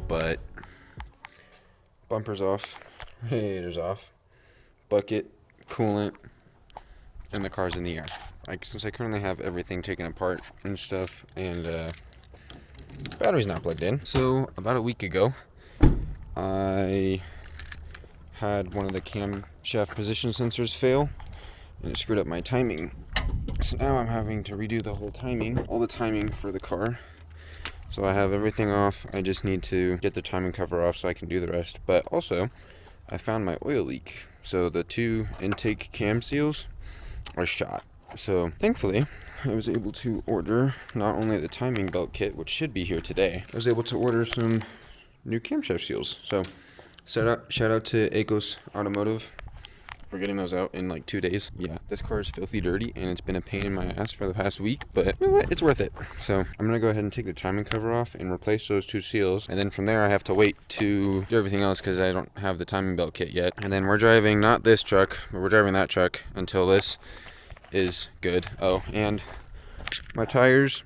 but bumper's off, radiator's off, bucket, coolant, and the car's in the air. Since I currently have everything taken apart and stuff, and battery's not plugged in. So about a week ago, I had one of the camshaft position sensors fail, and it screwed up my timing. So now I'm having to redo the whole timing, all the timing for the car. So I have everything off. I just need to get the timing cover off so I can do the rest. But also, I found my oil leak. So the 2 intake cam seals are shot. So thankfully, I was able to order not only the timing belt kit, which should be here today, I was able to order some new camshaft seals. So shout out to Akos Automotive for getting those out in like 2 days. Yeah, this car is filthy dirty and it's been a pain in my ass for the past week, but you know what? It's worth it. So I'm gonna go ahead and take the timing cover off and replace those 2 seals. And then from there I have to wait to do everything else because I don't have the timing belt kit yet. And then we're driving not this truck, but we're driving that truck until this is good. Oh, and my tires,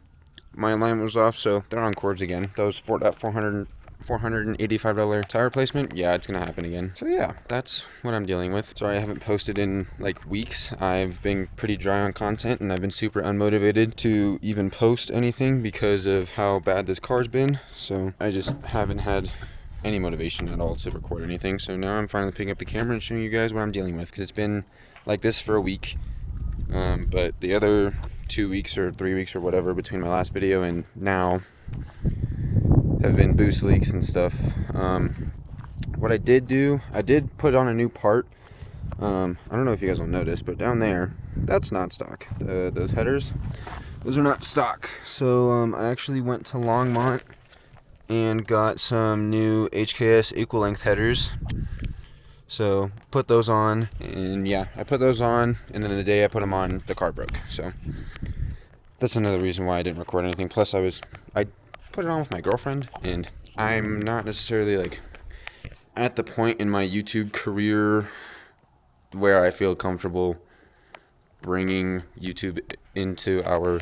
my alignment was off, so they're on cords again. Those $485 tire replacement, yeah, it's gonna happen again. So yeah, that's what I'm dealing with. Sorry I haven't posted in like weeks. I've been pretty dry on content and I've been super unmotivated to even post anything because of how bad this car's been. So I just haven't had any motivation at all to record anything. So now I'm finally picking up the camera and showing you guys what I'm dealing with, because it's been like this for a week. But the other 2 weeks or 3 weeks or whatever between my last video and now have been boost leaks and stuff. What I did do, I did put on a new part. I don't know if you guys will notice, but down there, that's not stock. Those headers, those are not stock. So I actually went to Longmont and got some new HKS equal length headers. So put those on, and yeah, I put those on, and then the day I put them on, the car broke. So that's another reason why I didn't record anything. Plus I put it on with my girlfriend, and I'm not necessarily like at the point in my YouTube career where I feel comfortable bringing YouTube into our,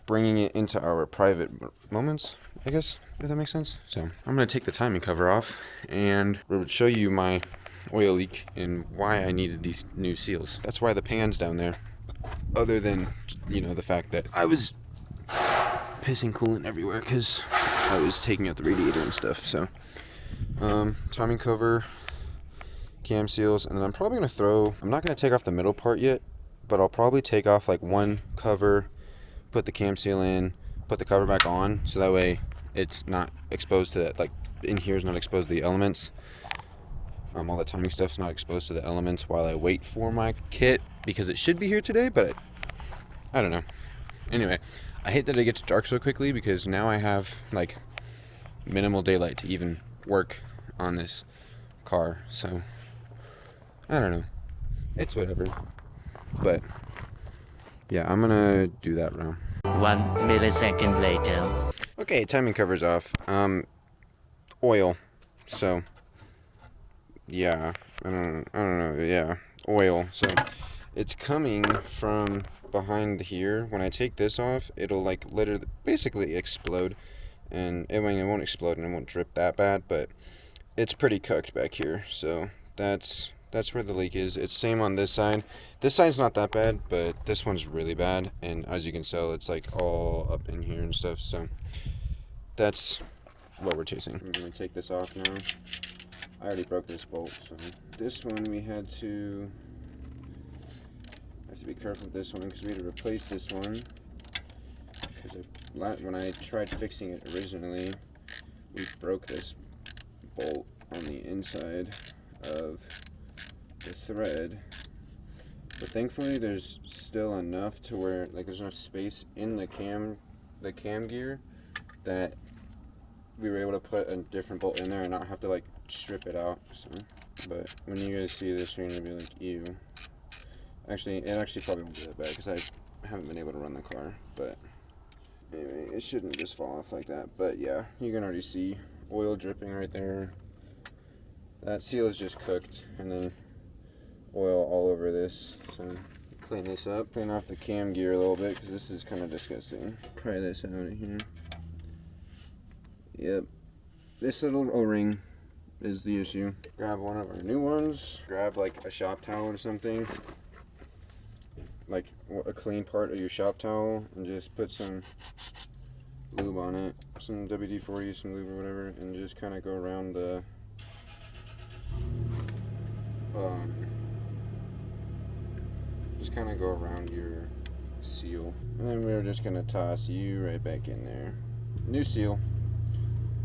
bringing it into our private moments, I guess, if that makes sense. So I'm going to take the timing cover off and show you my oil leak and why I needed these new seals. That's why the pan's down there, other than, the fact that I was pissing coolant everywhere because I was taking out the radiator and stuff. So timing cover, cam seals, and then I'm probably going to I'm not going to take off the middle part yet, but I'll probably take off like one cover, put the cam seal in, put the cover back on, so that way it's not exposed to that, like in here is not exposed to the elements. All the timing stuff's not exposed to the elements while I wait for my kit, because it should be here today, but I don't know. Anyway, I hate that it gets dark so quickly, because now I have like minimal daylight to even work on this car. So I don't know, it's whatever. But yeah, I'm gonna do that now. 1 millisecond later. Okay, timing cover's off. Oil. So yeah, I don't know. Yeah, oil. So it's coming from behind here. When I take this off, it'll like literally basically explode, and it won't explode and it won't drip that bad, but it's pretty cooked back here. So that's where the leak is. It's same on this side. This side's not that bad, but this one's really bad, and as you can tell, it's like all up in here and stuff. So that's what we're chasing. I'm gonna take this off now. I already broke this bolt, so this one we have to be careful with this one, because we had to replace this one, because when I tried fixing it originally, we broke this bolt on the inside of the thread, but thankfully there's still enough to where there's enough space in the cam gear that we were able to put a different bolt in there and not have to strip it out. So, but when you guys see this, you're gonna be like, ew. Actually, it actually probably won't be that bad because I haven't been able to run the car. But anyway, it shouldn't just fall off like that. But yeah, you can already see oil dripping right there. That seal is just cooked, and then oil all over this. So clean this up, clean off the cam gear a little bit, because this is kind of disgusting. Pry this out of here. Yep, this little O-ring is the issue. Grab one of our new ones. Grab like a shop towel or something. Like a clean part of your shop towel, and just put some lube on it. Some WD-40, some lube or whatever, and just kind of go around the just kind of go around your seal. And then we're just gonna toss you right back in there. New seal.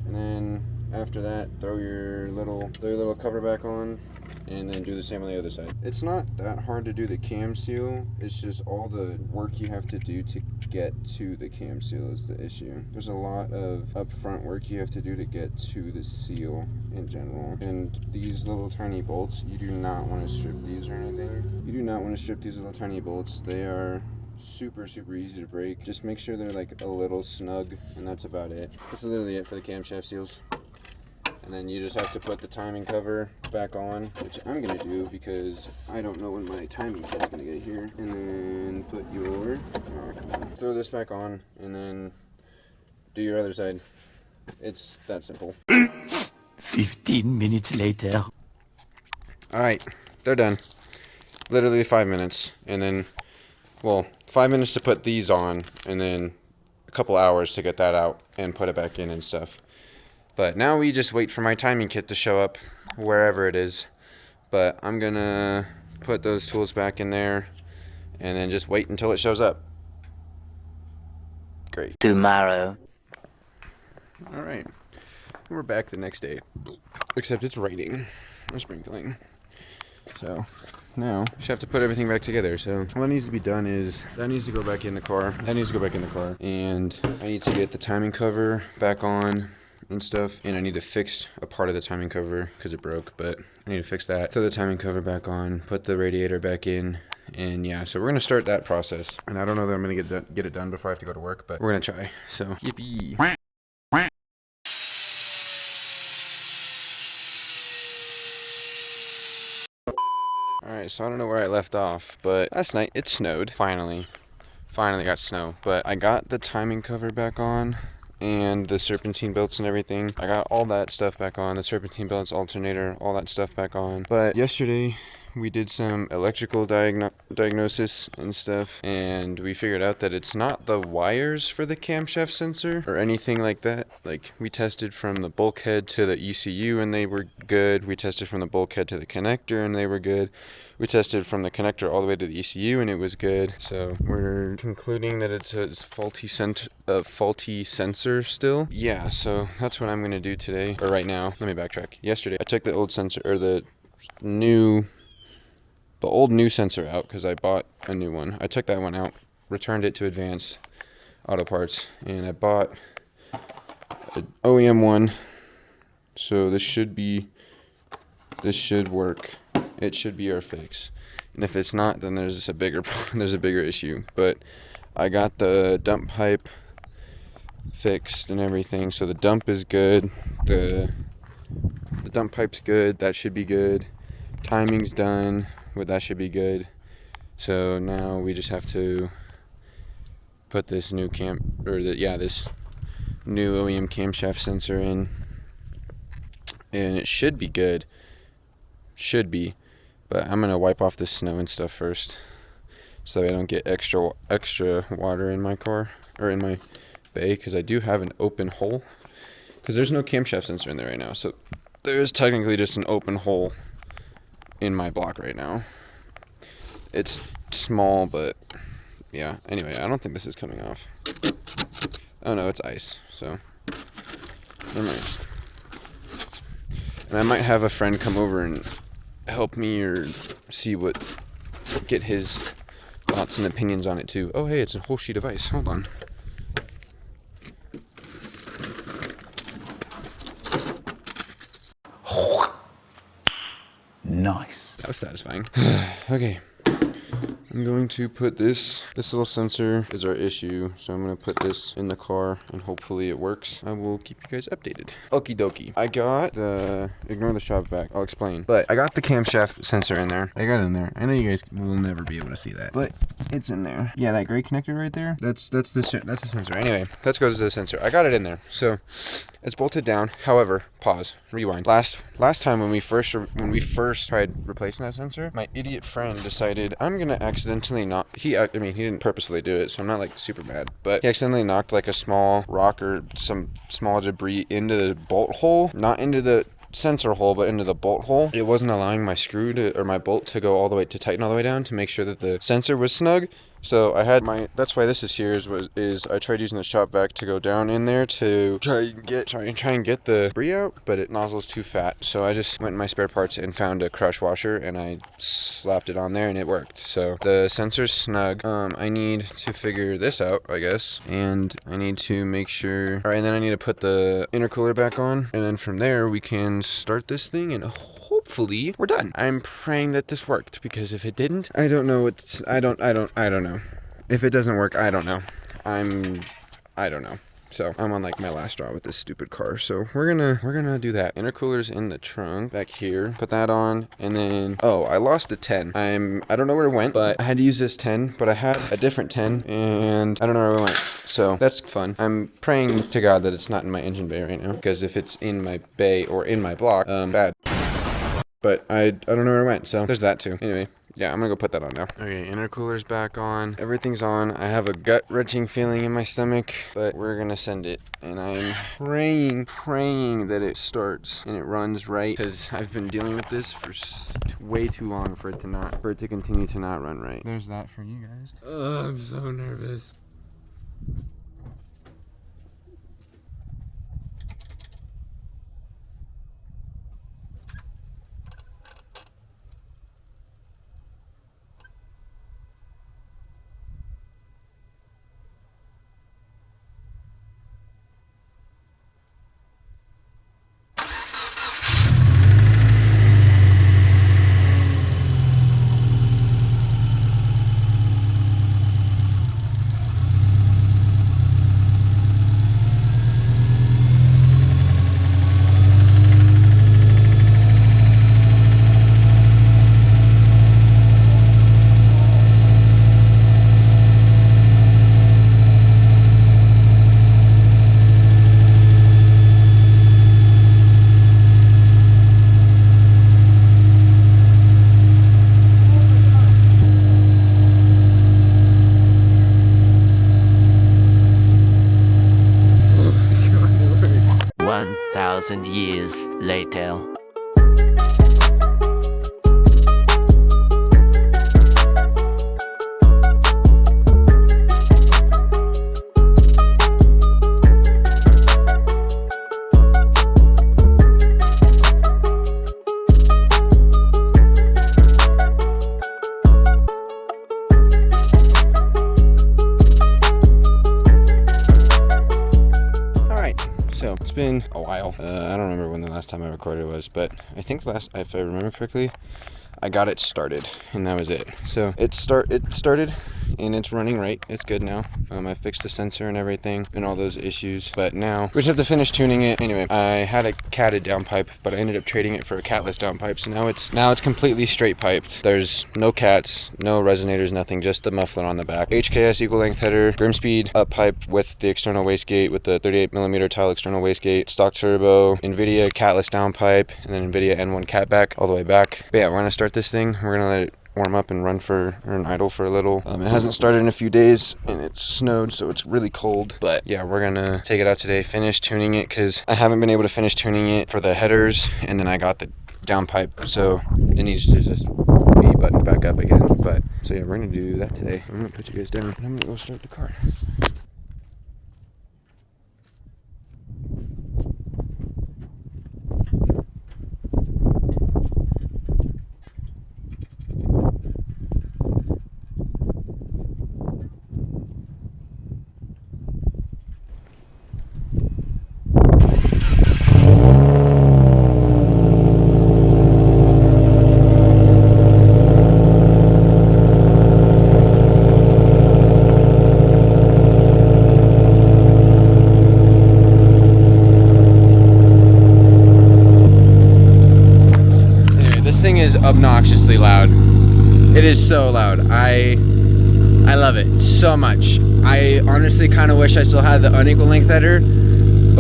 And then after that, throw your little cover back on, and then do the same on the other side. It's not that hard to do the cam seal. It's just all the work you have to do to get to the cam seal is the issue. There's a lot of upfront work you have to do to get to the seal in general. And these little tiny bolts, you do not want to strip these or anything. You do not want to strip these little tiny bolts. They are super easy to break. Just make sure they're like a little snug, and that's about it. This is literally it for the camshaft seals. And then you just have to put the timing cover back on, which I'm gonna do because I don't know when my timing kit's gonna get here. And then put your, throw this back on, and then do your other side. It's that simple. 15 minutes later. All right, they're done. Literally 5 minutes, and then, well, 5 minutes to put these on, and then a couple hours to get that out and put it back in and stuff. But now we just wait for my timing kit to show up wherever it is. But I'm gonna put those tools back in there and then just wait until it shows up. Great. Tomorrow. All right, we're back the next day, except it's raining or sprinkling. So now we just have to put everything back together. So what needs to be done is that needs to go back in the car. That needs to go back in the car, and I need to get the timing cover back on and stuff, and I need to fix a part of the timing cover because it broke, but I need to fix that. Throw the timing cover back on, put the radiator back in, and yeah, so we're gonna start that process. And I don't know that I'm gonna get it done before I have to go to work, but we're gonna try. So yippee. Alright, so I don't know where I left off, but last night it snowed. Finally got snow, but I got the timing cover back on and the serpentine belts and everything. I got all that stuff back on, the serpentine belts, alternator, all that stuff back on. But yesterday we did some electrical diagnosis and stuff, and we figured out that it's not the wires for the camshaft sensor or anything like that. Like, we tested from the bulkhead to the ECU and they were good. We tested from the bulkhead to the connector and they were good. We tested from the connector all the way to the ECU and it was good. So we're concluding that it's a faulty sensor still. Yeah, so that's what I'm gonna do today, or right now. Let me backtrack. Yesterday I took the old sensor, or the old new sensor out because I bought a new one. I took that one out, returned it to Advanced Auto Parts, and I bought an OEM one. So this should work. It should be our fix. And if it's not, then there's a bigger issue. But I got the dump pipe fixed and everything, so the dump is good. The dump pipe's good. That should be good. Timing's done. But that should be good. So now we just have to put this new this new OEM camshaft sensor in, and it should be good. Should be, but I'm gonna wipe off the snow and stuff first, so I don't get extra water in my car or in my bay, because I do have an open hole. Because there's no camshaft sensor in there right now, so there is technically just an open hole in my block right now. It's small, but yeah. Anyway, I don't think this is coming off. Oh no, it's ice, so never mind. And I might have a friend come over and help me or get his thoughts and opinions on it too. Oh hey, it's a whole sheet of ice. Hold on. Nice. That was satisfying. Okay. I'm going to put this little sensor is our issue, so I'm going to put this in the car and hopefully it works. I will keep you guys updated. Okie dokie. I got ignore the shop vac, I'll explain. But I got the camshaft sensor in there. I got it in there. I know you guys will never be able to see that, but it's in there. Yeah, that gray connector right there, that's the sensor. Anyway, let's go to the sensor. I got it in there. So It's bolted down. However, pause, rewind. Last time when we first tried replacing that sensor, my idiot friend decided I'm gonna accidentally knock. He didn't purposely do it, so I'm not like super mad. But he accidentally knocked like a small rock or some small debris into the bolt hole, not into the sensor hole, but into the bolt hole. It wasn't allowing my my bolt to go all the way, to tighten all the way down to make sure that the sensor was snug. So I had that's why this is here is I tried using the shop vac to go down in there to try and get the debris out, but it nozzle's too fat. So I just went in my spare parts and found a crush washer and I slapped it on there and it worked. So the sensor's snug. I need to figure this out, I guess, and I need to make sure. All right, and then I need to put the intercooler back on, and then from there we can start this thing and hopefully we're done. I'm praying that this worked, because if it didn't, I don't know. I don't know. If it doesn't work, I don't know. I don't know. So I'm on like my last straw with this stupid car. So we're gonna do that. Intercooler's in the trunk back here. Put that on, and then I lost a 10. I don't know where it went, but I had to use this 10. But I had a different 10, and I don't know where it went. So that's fun. I'm praying to God that it's not in my engine bay right now, because if it's in my bay or in my block, bad. But I don't know where it went, so there's that too. Anyway, yeah, I'm gonna go put that on now. Okay, intercooler's back on. Everything's on. I have a gut-wrenching feeling in my stomach, but we're gonna send it. And I'm praying that it starts and it runs right, because I've been dealing with this for way too long for it to continue to not run right. There's that for you guys. Oh, I'm so nervous. Years later. So it's been a while. I don't remember when the last time I recorded was, but I think if I remember correctly, I got it started, and that was it. So it started, and it's running right. It's good now. I fixed the sensor and everything, and all those issues. But now we just have to finish tuning it. Anyway, I had a catted downpipe, but I ended up trading it for a catless downpipe. So now it's completely straight piped. There's no cats, no resonators, nothing. Just the muffler on the back. HKS equal length header, Grimspeed up pipe with the external wastegate, with the 38mm tile external wastegate, stock turbo, NVIDIA catless downpipe, and then NVIDIA N1 cat back all the way back. But yeah, we're gonna start this thing. We're gonna let it warm up and run and idle for a little. It hasn't started in a few days, and it's snowed, so it's really cold. But yeah, we're gonna take it out today, finish tuning it, because I haven't been able to finish tuning it for the headers, and then I got the downpipe, so it needs to just be buttoned back up again. But so yeah, we're gonna do that today. I'm gonna put you guys down, and I'm gonna go start the car. Obnoxiously loud. It is so loud. I love it so much. I honestly kind of wish I still had the unequal length header,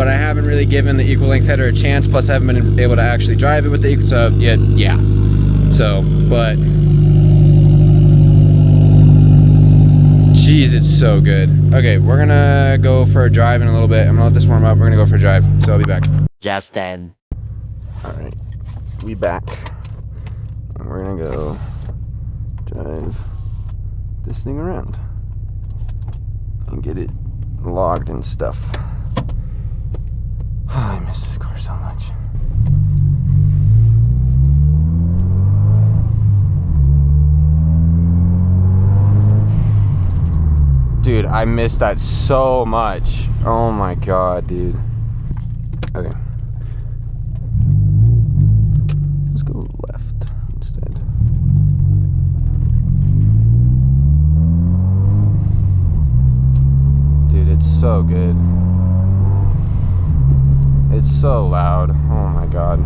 but I haven't really given the equal length header a chance. Plus, I haven't been able to actually drive it with the equal. So yeah. So, but jeez, it's so good. Okay, we're gonna go for a drive in a little bit. I'm gonna let this warm up. We're gonna go for a drive. So I'll be back. Just then. All right, we back. And we're gonna go drive this thing around and get it logged and stuff. Oh, I miss this car so much. Dude, I miss that so much. Oh my god, dude. Okay. Let's go left instead. Dude, it's so good. It's so loud. Oh my god.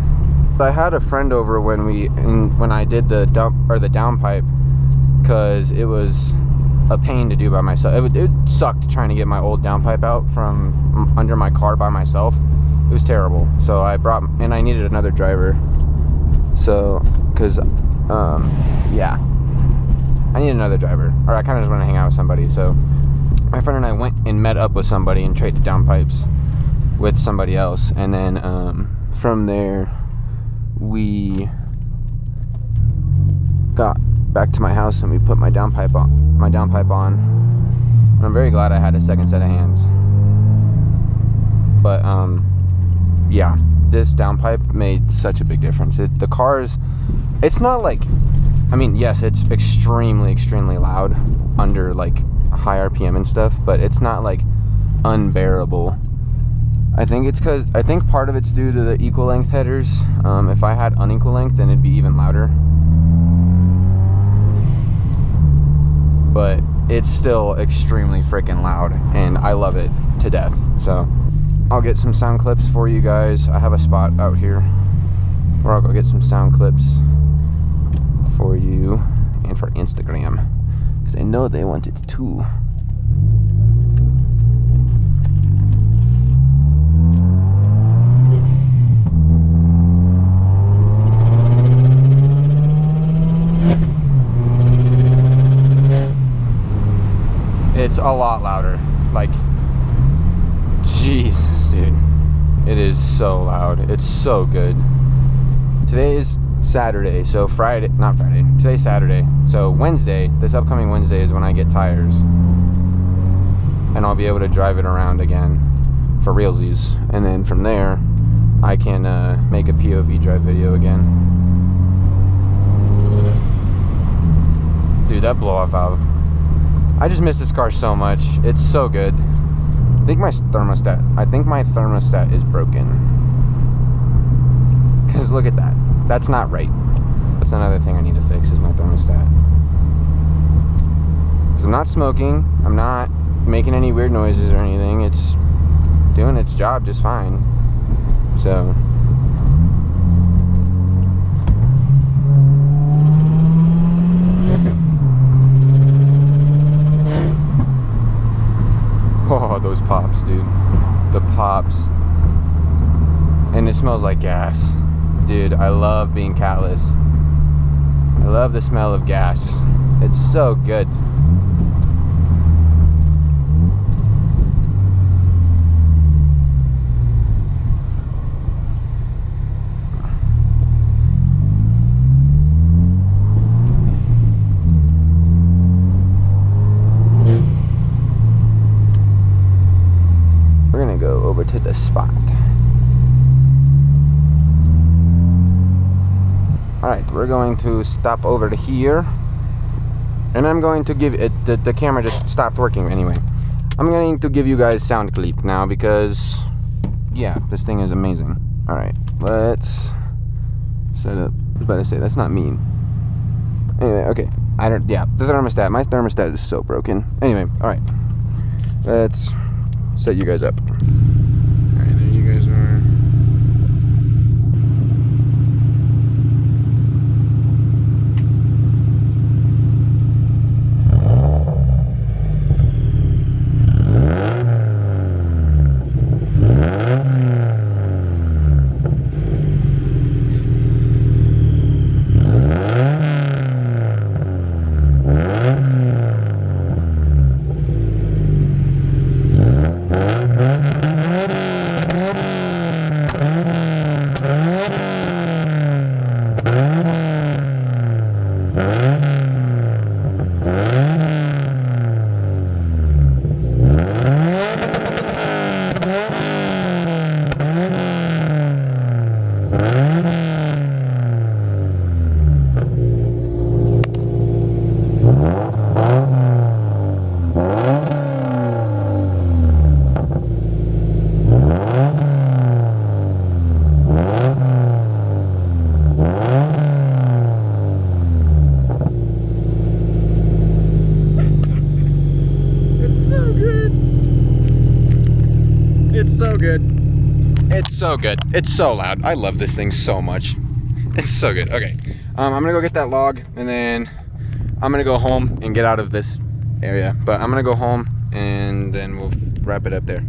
I had a friend over when I did the downpipe, because it was a pain to do by myself. It sucked trying to get my old downpipe out from under my car by myself. It was terrible. So I needed another driver. So, yeah, I need another driver, or I kind of just want to hang out with somebody. So my friend and I went and met up with somebody and traded downpipes with somebody else, and then from there we got back to my house and we put my downpipe on. And I'm very glad I had a second set of hands. But yeah, this downpipe made such a big difference. The cars, it's not like, I mean, yes, it's extremely loud under like high RPM and stuff, but it's not like unbearable. I think part of it's due to the equal length headers. If I had unequal length, then it'd be even louder. But it's still extremely freaking loud, and I love it to death. So I'll get some sound clips for you guys. I have a spot out here where I'll go get some sound clips for you and for Instagram, because I know they want it too. It's a lot louder. Like, Jesus, dude. It is so loud. It's so good. Today is Saturday, so today's Saturday. So Wednesday, this upcoming Wednesday, is when I get tires. And I'll be able to drive it around again for realsies. And then from there, I can make a POV drive video again. Dude, that blow-off valve. I just miss this car so much. It's so good. I think my thermostat is broken. Because look at that. That's not right. That's another thing I need to fix, is my thermostat. Because I'm not smoking. I'm not making any weird noises or anything. It's doing its job just fine. So oh, those pops, dude. The pops. And it smells like gas. Dude, I love being catless. I love the smell of gas. It's so good. Over to the spot. Alright, we're going to stop over to here, and I'm going to give it, the camera just stopped working anyway. I'm going to give you guys sound clip now, because yeah, this thing is amazing. Alright, let's set up. I was about to say, that's not mean. Anyway, okay. The thermostat. My thermostat is so broken. Anyway, alright. Let's set you guys up. Alright, there you guys are. so good. It's so loud. I love this thing so much. It's so good. Okay, I'm gonna go get that log, and then I'm gonna go home and get out of this area. But I'm gonna go home, and then we'll wrap it up there.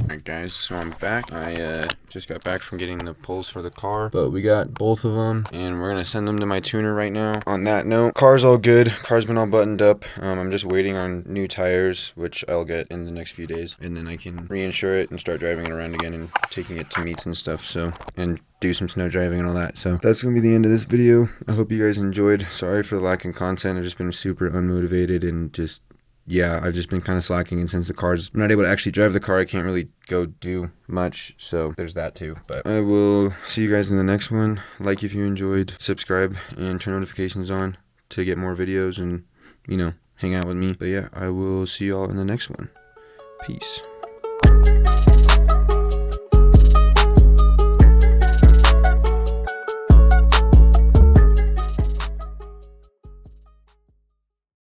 Alright guys, so I'm back. I just got back from getting the pulls for the car, but we got both of them, and we're gonna send them to my tuner right now. On that note, car's all good. Car's been all buttoned up. I'm just waiting on new tires, which I'll get in the next few days, and then I can reinsure it and start driving it around again and taking it to meets and stuff. So, and do some snow driving and all that. So that's gonna be the end of this video. I hope you guys enjoyed. Sorry for the lack of content. I've just been super unmotivated and just, yeah, I've just been kind of slacking, and since I'm not able to actually drive the car, I can't really go do much, so there's that too. But I will see you guys in the next one. Like if you enjoyed, subscribe, and turn notifications on to get more videos and, you know, hang out with me. But yeah, I will see y'all in the next one. Peace.